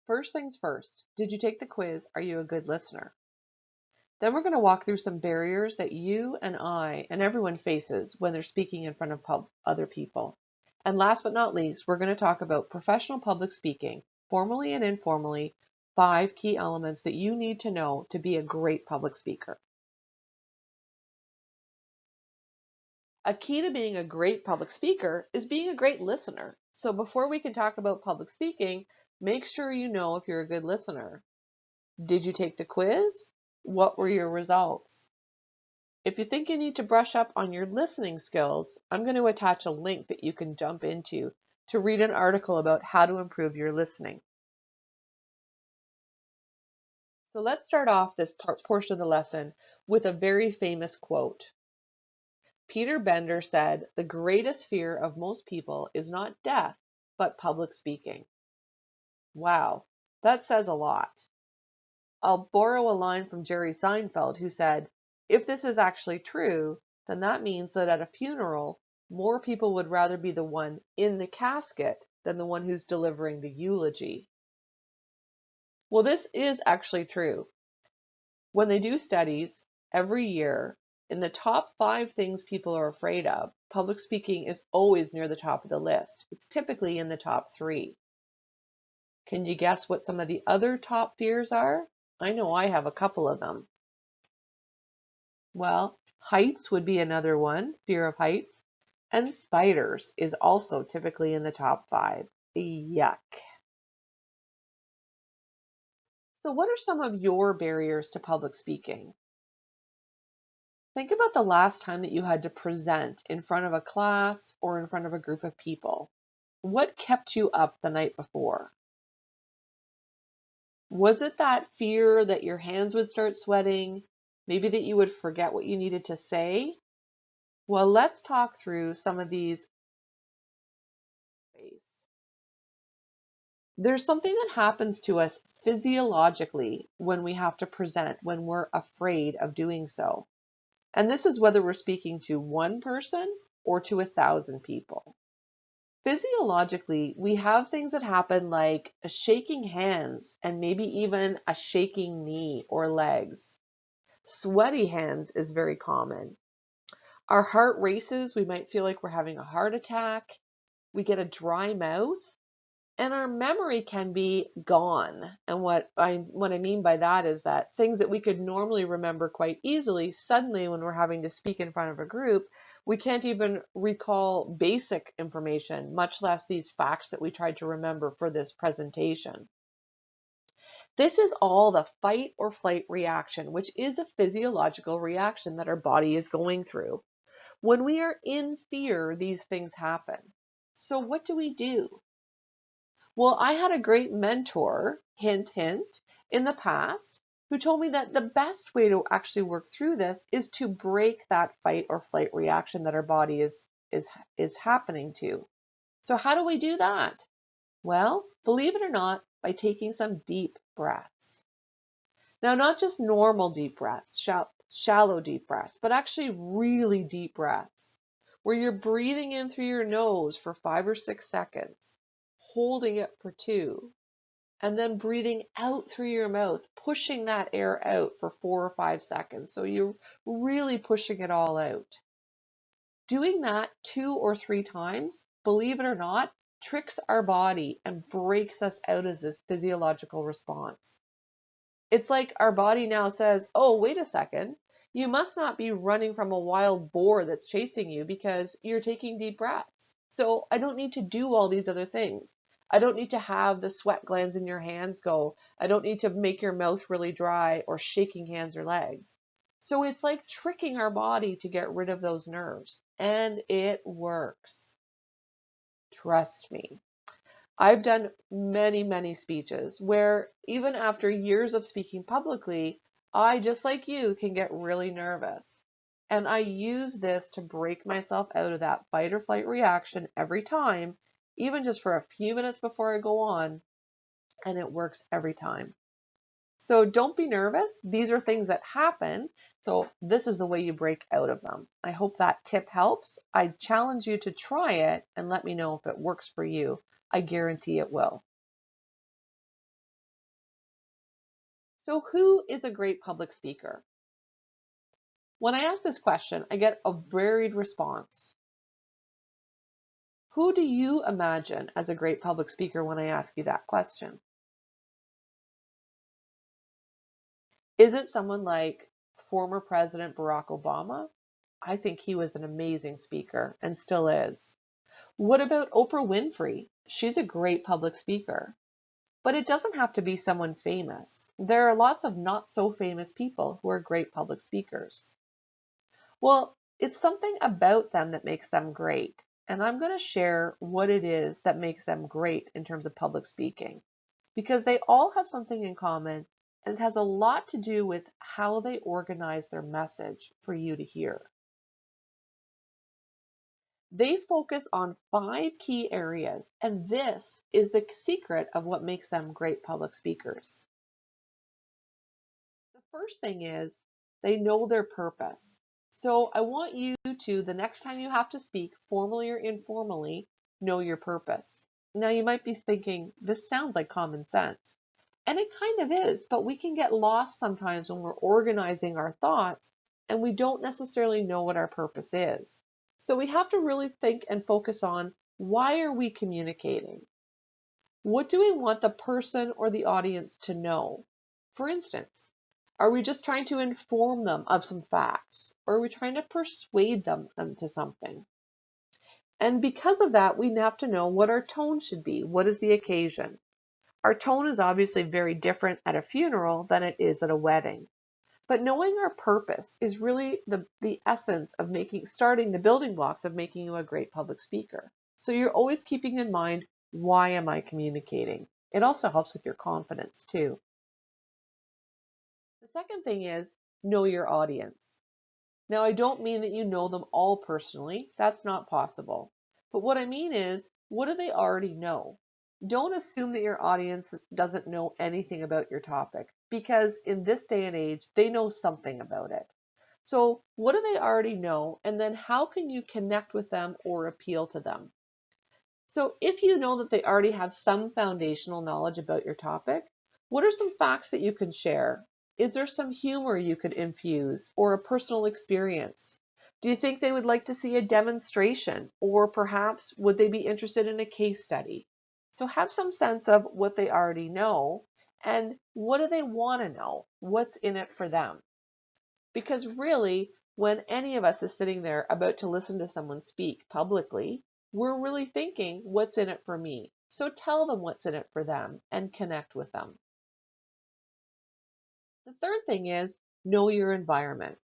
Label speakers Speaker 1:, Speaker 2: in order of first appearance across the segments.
Speaker 1: First things first, did you take the quiz? Are you a good listener? Then we're going to walk through some barriers that you and I and everyone faces when they're speaking in front of other people. And last but not least, we're going to talk about professional public speaking, formally and informally, 5 key elements that you need to know to be a great public speaker. A key to being a great public speaker is being a great listener. So before we can talk about public speaking, make sure you know if you're a good listener. Did you take the quiz? What were your results? If you think you need to brush up on your listening skills, I'm going to attach a link that you can jump into to read an article about how to improve your listening. So let's start off this portion of the lesson with a very famous quote. Peter Bender said, "The greatest fear of most people is not death, but public speaking." Wow, that says a lot. I'll borrow a line from Jerry Seinfeld, who said, "If this is actually true, then that means that at a funeral, more people would rather be the one in the casket than the one who's delivering the eulogy." Well, this is actually true. When they do studies every year, in the top 5 things people are afraid of, public speaking is always near the top of the list. It's typically in the top 3. Can you guess what some of the other top fears are? I know I have a couple of them. Well, heights would be another one, fear of heights, and spiders is also typically in the top 5. Yuck. So what are some of your barriers to public speaking? Think about the last time that you had to present in front of a class or in front of a group of people. What kept you up the night before? Was it that fear that your hands would start sweating? Maybe that you would forget what you needed to say? Well, let's talk through some of these ways. There's something that happens to us physiologically when we have to present, when we're afraid of doing so. And this is whether we're speaking to one person or to 1,000 people. Physiologically, we have things that happen like a shaking hands and maybe even a shaking knee or legs. Sweaty hands is very common. Our heart races, we might feel like we're having a heart attack. We get a dry mouth. And our memory can be gone. And what I mean by that is that things that we could normally remember quite easily, suddenly when we're having to speak in front of a group, we can't even recall basic information, much less these facts that we tried to remember for this presentation. This is all the fight or flight reaction, which is a physiological reaction that our body is going through. When we are in fear, these things happen. So what do we do? Well, I had a great mentor, hint, hint, in the past, who told me that the best way to actually work through this is to break that fight or flight reaction that our body is happening to. So how do we do that? Well, believe it or not, by taking some deep breaths. Now, not just normal deep breaths, shallow deep breaths, but actually really deep breaths, where you're breathing in through your nose for 5 or 6 seconds, holding it for 2, and then breathing out through your mouth, pushing that air out for 4 or 5 seconds. So you're really pushing it all out. Doing that 2 or 3 times, believe it or not, tricks our body and breaks us out of this physiological response. It's like our body now says, oh, wait a second, you must not be running from a wild boar that's chasing you because you're taking deep breaths. So I don't need to do all these other things. I don't need to have the sweat glands in your hands go. I don't need to make your mouth really dry or shaking hands or legs. So it's like tricking our body to get rid of those nerves. And it works. Trust me. I've done many, many speeches where even after years of speaking publicly, I, just like you, can get really nervous. And I use this to break myself out of that fight or flight reaction every time, even just for a few minutes before I go on, and it works every time. So don't be nervous. These are things that happen. So this is the way you break out of them. I hope that tip helps. I challenge you to try it and let me know if it works for you. I guarantee it will. So who is a great public speaker? When I ask this question, I get a varied response. Who do you imagine as a great public speaker when I ask you that question? Is it someone like former President Barack Obama? I think he was an amazing speaker and still is. What about Oprah Winfrey? She's a great public speaker. But it doesn't have to be someone famous. There are lots of not so famous people who are great public speakers. Well, it's something about them that makes them great. And I'm going to share what it is that makes them great in terms of public speaking, because they all have something in common, and it has a lot to do with how they organize their message for you to hear. They focus on 5 key areas, and this is the secret of what makes them great public speakers. The first thing is they know their purpose. So I want you to, the next time you have to speak, formally or informally, know your purpose. Now you might be thinking, this sounds like common sense. And it kind of is, but we can get lost sometimes when we're organizing our thoughts and we don't necessarily know what our purpose is. So we have to really think and focus on, why are we communicating? What do we want the person or the audience to know? For instance, are we just trying to inform them of some facts, or are we trying to persuade them into something? And because of that, we have to know what our tone should be. What is the occasion? Our tone is obviously very different at a funeral than it is at a wedding. But knowing our purpose is really the essence of starting the building blocks of making you a great public speaker. So you're always keeping in mind, why am I communicating? It also helps with your confidence too. The second thing is, know your audience. Now, I don't mean that you know them all personally. That's not possible. But what I mean is, what do they already know? Don't assume that your audience doesn't know anything about your topic, because in this day and age, they know something about it. So what do they already know? And then how can you connect with them or appeal to them? So if you know that they already have some foundational knowledge about your topic, what are some facts that you can share? Is there some humor you could infuse or a personal experience? Do you think they would like to see a demonstration, or perhaps would they be interested in a case study? So have some sense of what they already know and what do they want to know? What's in it for them? Because really, when any of us is sitting there about to listen to someone speak publicly, we're really thinking, what's in it for me? So tell them what's in it for them and connect with them. The third thing is, know your environment.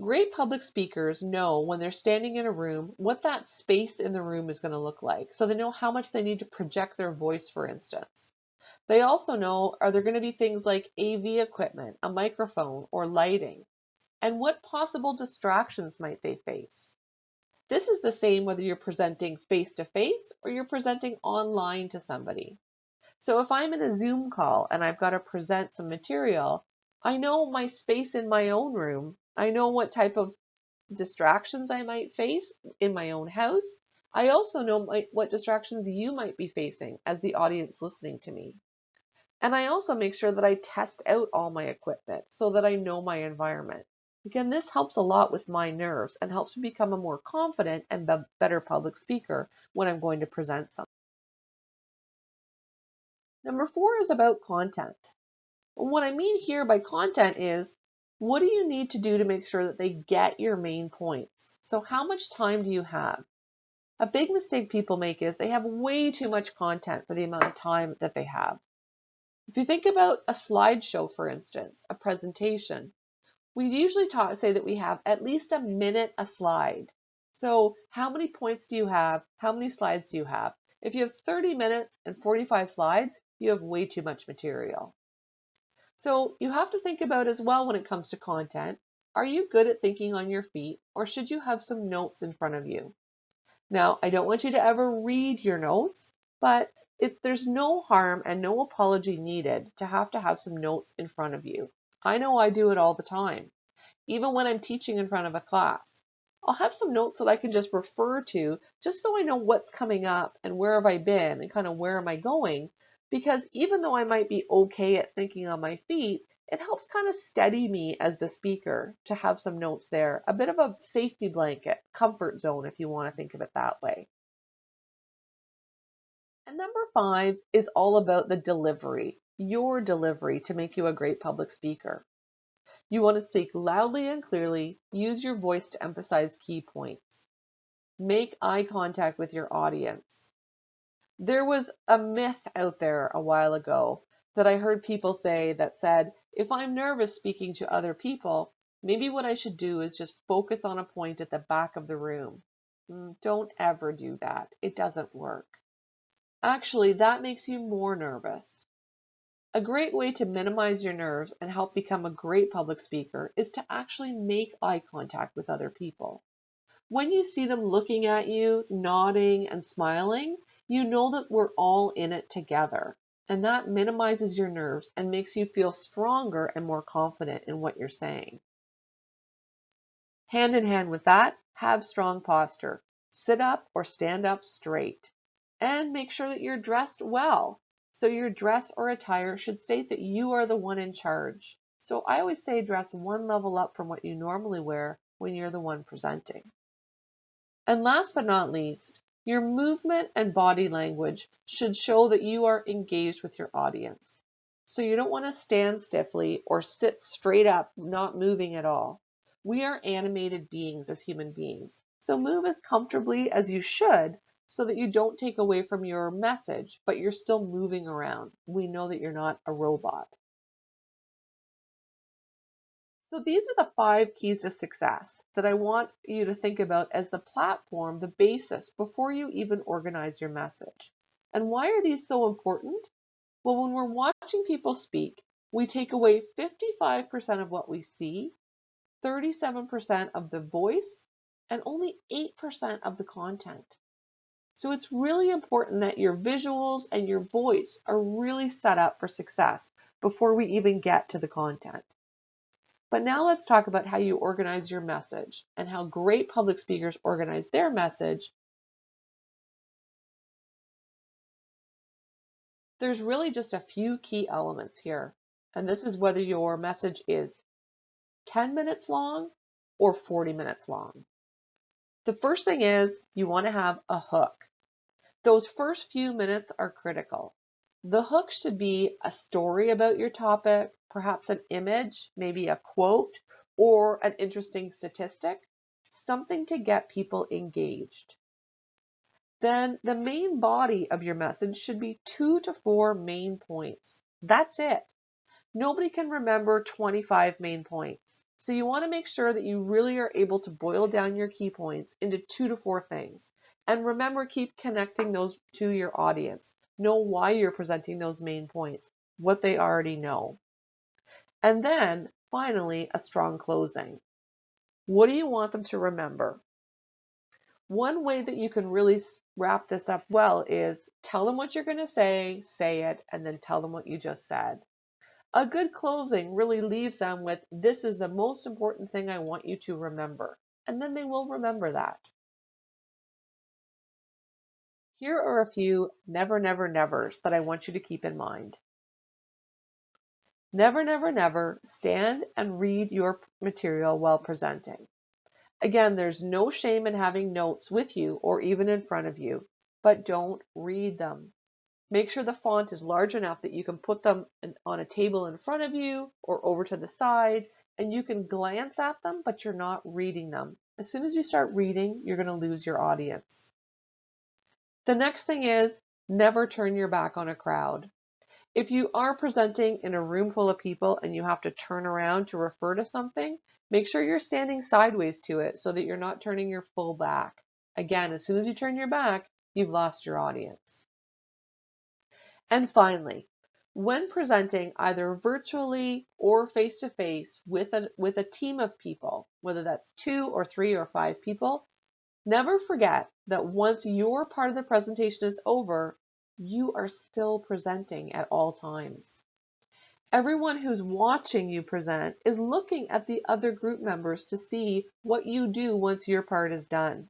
Speaker 1: Great public speakers know when they're standing in a room what that space in the room is going to look like. So they know how much they need to project their voice, for instance. They also know, are there going to be things like AV equipment, a microphone, or lighting? And what possible distractions might they face? This is the same whether you're presenting face to face or you're presenting online to somebody. So if I'm in a Zoom call and I've got to present some material, I know my space in my own room. I know what type of distractions I might face in my own house. I also know what distractions you might be facing as the audience listening to me. And I also make sure that I test out all my equipment so that I know my environment. Again, this helps a lot with my nerves and helps me become a more confident and better public speaker when I'm going to present something. Number 4 is about content. What I mean here by content is, what do you need to do to make sure that they get your main points? So how much time do you have? A big mistake people make is they have way too much content for the amount of time that they have. If you think about a slideshow, for instance, a presentation, we usually say that we have at least a minute a slide. So how many points do you have? How many slides do you have? If you have 30 minutes and 45 slides, you have way too much material. So you have to think about as well when it comes to content, are you good at thinking on your feet, or should you have some notes in front of you? Now, I don't want you to ever read your notes, but there's no harm and no apology needed to have some notes in front of you. I know I do it all the time. Even when I'm teaching in front of a class, I'll have some notes that I can just refer to just so I know what's coming up and where have I been and kind of where am I going. because even though I might be okay at thinking on my feet, it helps kind of steady me as the speaker to have some notes there, a bit of a safety blanket, comfort zone, if you want to think of it that way. And number 5 is all about the delivery, your delivery to make you a great public speaker. You want to speak loudly and clearly, use your voice to emphasize key points. Make eye contact with your audience. There was a myth out there a while ago that I heard people say that said, if I'm nervous speaking to other people, maybe what I should do is just focus on a point at the back of the room. Don't ever do that. It doesn't work. Actually, that makes you more nervous. A great way to minimize your nerves and help become a great public speaker is to actually make eye contact with other people. When you see them looking at you, nodding and smiling, you know that we're all in it together. And that minimizes your nerves and makes you feel stronger and more confident in what you're saying. Hand in hand with that, have strong posture. Sit up or stand up straight. And make sure that you're dressed well. So your dress or attire should state that you are the one in charge. So I always say dress one level up from what you normally wear when you're the one presenting. And last but not least, your movement and body language should show that you are engaged with your audience. So you don't want to stand stiffly or sit straight up, not moving at all. We are animated beings as human beings. So move as comfortably as you should so that you don't take away from your message, but you're still moving around. We know that you're not a robot. So these are the 5 keys to success that I want you to think about as the platform, the basis, before you even organize your message. And why are these so important? Well, when we're watching people speak, we take away 55% of what we see, 37% of the voice, and only 8% of the content. So it's really important that your visuals and your voice are really set up for success before we even get to the content. But now let's talk about how you organize your message and how great public speakers organize their message. There's really just a few key elements here. And this is whether your message is 10 minutes long or 40 minutes long. The first thing is you want to have a hook. Those first few minutes are critical. The hook should be a story about your topic, perhaps an image, maybe a quote, or an interesting statistic, something to get people engaged. Then the main body of your message should be 2 to 4 main points. That's it. Nobody can remember 25 main points. So you want to make sure that you really are able to boil down your key points into 2 to 4 things. And remember, keep connecting those to your audience. Know why you're presenting those main points, what they already know. And then finally, a strong closing. What do you want them to remember? One way that you can really wrap this up well is tell them what you're going to say it, and then tell them what you just said. A good closing really leaves them with, this is the most important thing I want you to remember. And then they will remember that. Here are a few never, never, nevers that I want you to keep in mind. Never, never, never stand and read your material while presenting. Again, there's no shame in having notes with you or even in front of you, but don't read them. Make sure the font is large enough that you can put them on a table in front of you or over to the side, and you can glance at them, but you're not reading them. As soon as you start reading, you're going to lose your audience. The next thing is never turn your back on a crowd. If you are presenting in a room full of people and you have to turn around to refer to something, make sure you're standing sideways to it so that you're not turning your full back. Again, as soon as you turn your back, you've lost your audience. And finally, when presenting either virtually or face-to-face with a team of people, whether that's 2 or 3 or 5 people, never forget that once your part of the presentation is over, you are still presenting at all times. Everyone who's watching you present is looking at the other group members to see what you do once your part is done.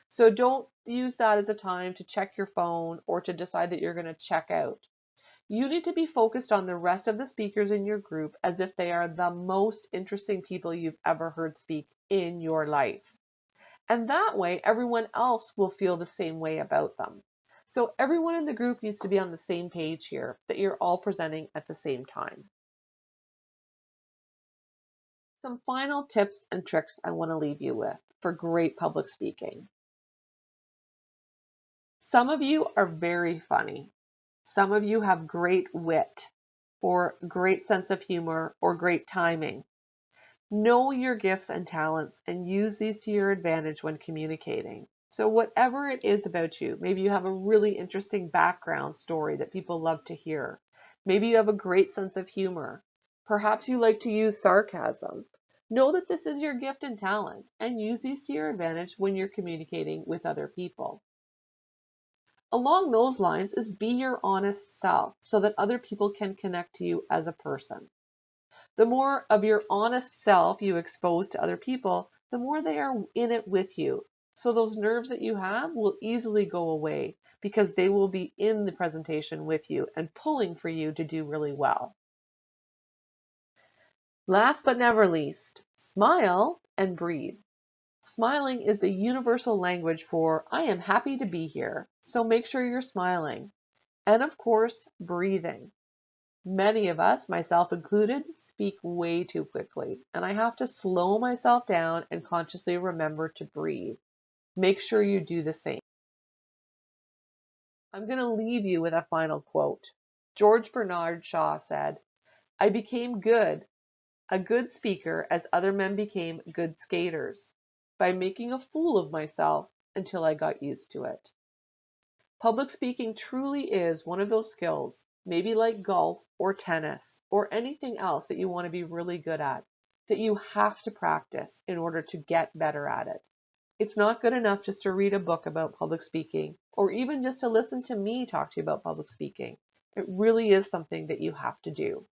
Speaker 1: So don't use that as a time to check your phone or to decide that you're going to check out. You need to be focused on the rest of the speakers in your group as if they are the most interesting people you've ever heard speak in your life. And that way, everyone else will feel the same way about them. So everyone in the group needs to be on the same page here, that you're all presenting at the same time. Some final tips and tricks I want to leave you with for great public speaking. Some of you are very funny. Some of you have great wit or great sense of humor or great timing. Know your gifts and talents and use these to your advantage when communicating. So whatever it is about you, maybe you have a really interesting background story that people love to hear. Maybe you have a great sense of humor. Perhaps you like to use sarcasm. Know that this is your gift and talent and use these to your advantage when you're communicating with other people. Along those lines is be your honest self so that other people can connect to you as a person. The more of your honest self you expose to other people, the more they are in it with you. So those nerves that you have will easily go away because they will be in the presentation with you and pulling for you to do really well. Last but never least, smile and breathe. Smiling is the universal language for I am happy to be here, so make sure you're smiling. And of course, breathing. Many of us, myself included, speak way too quickly, and I have to slow myself down and consciously remember to breathe. Make sure you do the same. I'm going to leave you with a final quote. George Bernard Shaw said, I became a good speaker as other men became good skaters, by making a fool of myself until I got used to it. Public speaking truly is one of those skills, maybe like golf or tennis or anything else that you want to be really good at, that you have to practice in order to get better at it. It's not good enough just to read a book about public speaking or even just to listen to me talk to you about public speaking. It really is something that you have to do.